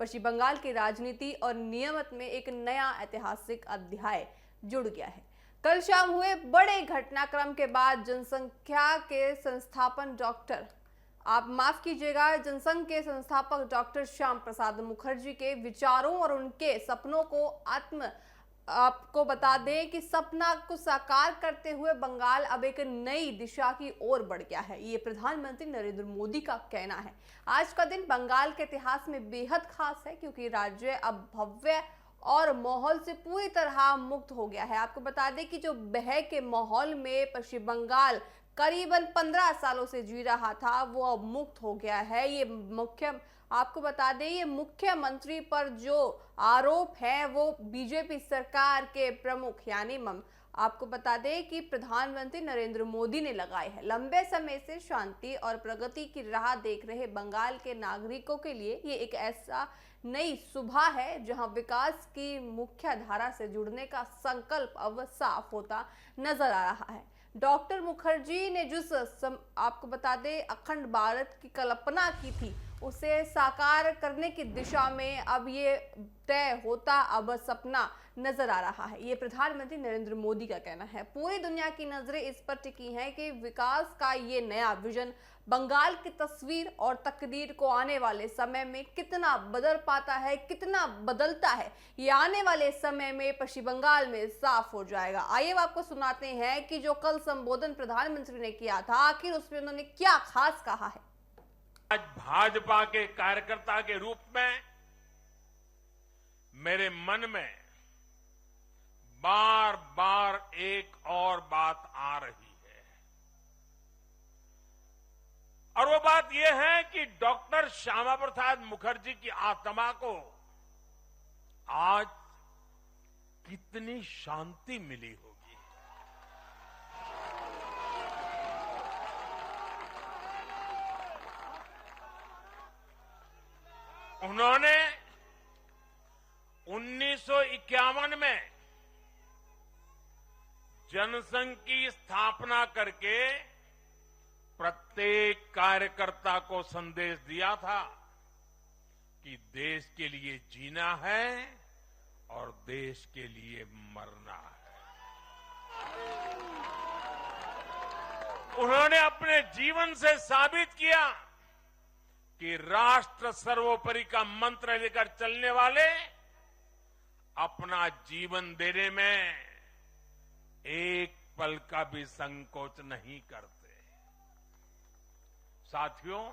पश्चिम बंगाल की राजनीति और नियामत में एक नया ऐतिहासिक अध्याय जुड़ गया है। कल शाम हुए बड़े घटनाक्रम के बाद जनसंख्या के संस्थापन जनसंघ के संस्थापक डॉक्टर श्याम प्रसाद मुखर्जी के विचारों और उनके सपनों को आपको बता दें कि सपना को साकार करते हुए बंगाल अब एक नई दिशा की ओर बढ़ गया है। ये प्रधानमंत्री नरेंद्र मोदी का कहना है। आज का दिन बंगाल के इतिहास में बेहद खास है क्योंकि राज्य अब भव्य और माहौल से पूरी तरह मुक्त हो गया है। आपको बता दें कि जो बहक के माहौल में पश्चिम बंगाल करीबन 15 सालों से जी रहा था वो अब मुक्त हो गया है। आपको बता दें ये मुख्यमंत्री पर जो आरोप है वो बीजेपी सरकार के प्रमुख आपको बता दें कि प्रधानमंत्री नरेंद्र मोदी ने लगाए हैं। लंबे समय से शांति और प्रगति की राह देख रहे बंगाल के नागरिकों के लिए ये एक ऐसा नई सुबह है जहां विकास की मुख्य धारा से जुड़ने का संकल्प अब साफ होता नजर आ रहा है। डॉक्टर मुखर्जी ने आपको बता दें अखंड भारत की कल्पना की थी उसे साकार करने की दिशा में अब ये तय होता अब सपना नजर आ रहा है। ये प्रधानमंत्री नरेंद्र मोदी का कहना है। पूरी दुनिया की नजरें इस पर टिकी हैं कि विकास का ये नया विजन बंगाल की तस्वीर और तकदीर को आने वाले समय में कितना बदल पाता है, कितना बदलता है, ये आने वाले समय में पश्चिम बंगाल में साफ हो जाएगा। आइए आपको सुनाते हैं कि जो कल संबोधन प्रधानमंत्री ने किया था आखिर उसमें उन्होंने क्या खास कहा है। आज भाजपा के कार्यकर्ता के रूप में मेरे मन में बार बार एक और बात आ रही है और वो बात यह है कि डॉक्टर श्यामा प्रसाद मुखर्जी की आत्मा को आज कितनी शांति मिली होगी। उन्होंने 1951 में जनसंघ की स्थापना करके प्रत्येक कार्यकर्ता को संदेश दिया था कि देश के लिए जीना है और देश के लिए मरना है। उन्होंने अपने जीवन से साबित किया कि राष्ट्र सर्वोपरि का मंत्र लेकर चलने वाले अपना जीवन देने में एक पल का भी संकोच नहीं करते। साथियों,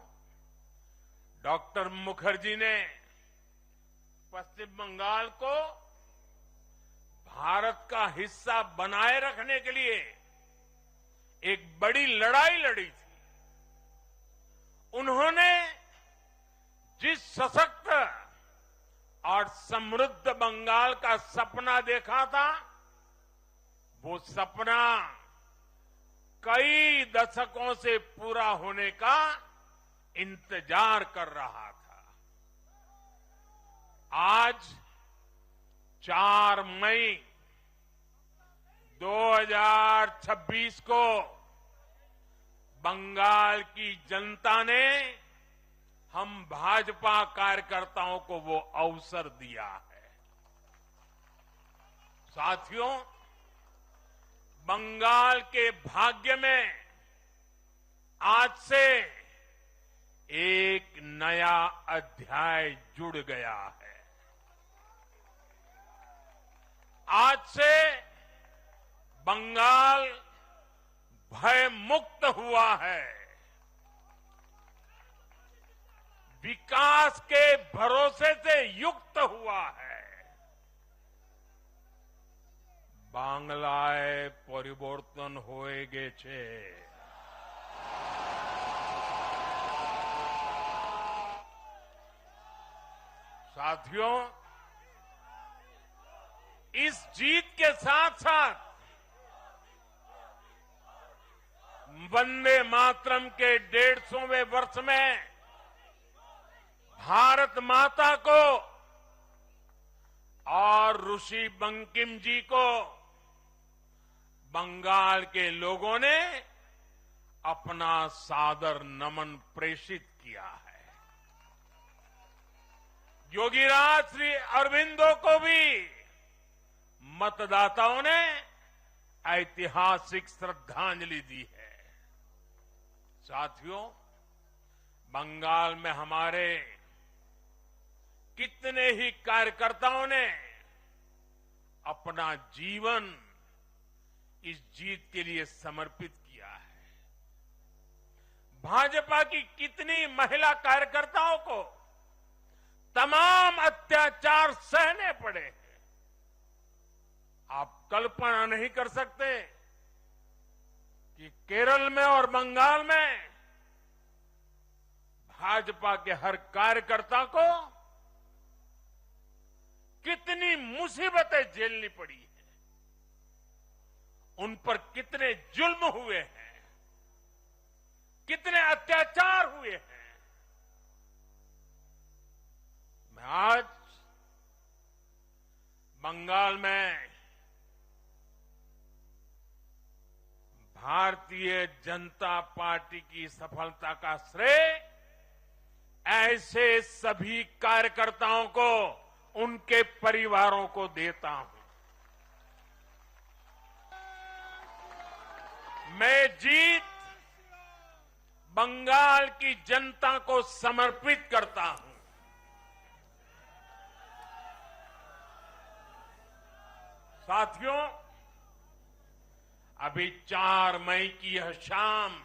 डॉक्टर मुखर्जी ने पश्चिम बंगाल को भारत का हिस्सा बनाए रखने के लिए एक बड़ी लड़ाई लड़ी थी। उन्होंने जिस सशक्त और समृद्ध बंगाल का सपना देखा था वो सपना कई दशकों से पूरा होने का इंतजार कर रहा था। आज 4 मई 2026 को बंगाल की जनता ने हम भाजपा कार्यकर्ताओं को वो अवसर दिया है। साथियों, बंगाल के भाग्य में आज से एक नया अध्याय जुड़ गया है। आज से बंगाल भय मुक्त हुआ है। विकास के भरोसे से युक्त हुआ है। বাংলায় পরিবর্তন হয়ে গেছে। साथियों, इस जीत के साथ साथ वंदे मातरम के 150वें वर्ष में भारत माता को और ऋषि बंकिम जी को बंगाल के लोगों ने अपना सादर नमन प्रेषित किया है। योगीराज श्री अरविंदो को भी मतदाताओं ने ऐतिहासिक श्रद्धांजलि दी है। साथियों, बंगाल में हमारे कितने ही कार्यकर्ताओं ने अपना जीवन इस जीत के लिए समर्पित किया है। भाजपा की कितनी महिला कार्यकर्ताओं को तमाम अत्याचार सहने पड़े हैं। आप कल्पना नहीं कर सकते कि केरल में और बंगाल में भाजपा के हर कार्यकर्ता को कितनी मुसीबतें झेलनी पड़ी है, उन पर कितने जुल्म हुए हैं, कितने अत्याचार हुए हैं। मैं आज बंगाल में भारतीय जनता पार्टी की सफलता का श्रेय ऐसे सभी कार्यकर्ताओं को, उनके परिवारों को देता हूं। मैं जीत बंगाल की जनता को समर्पित करता हूं। साथियों, अभी 4 मई की यह शाम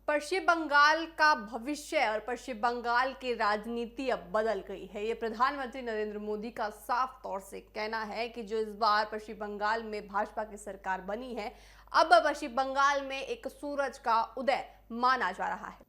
पश्चिम बंगाल का भविष्य और पश्चिम बंगाल की राजनीति अब बदल गई है। ये प्रधानमंत्री नरेंद्र मोदी का साफ तौर से कहना है कि जो इस बार पश्चिम बंगाल में भाजपा की सरकार बनी है, अब पश्चिम बंगाल में एक सूरज का उदय माना जा रहा है।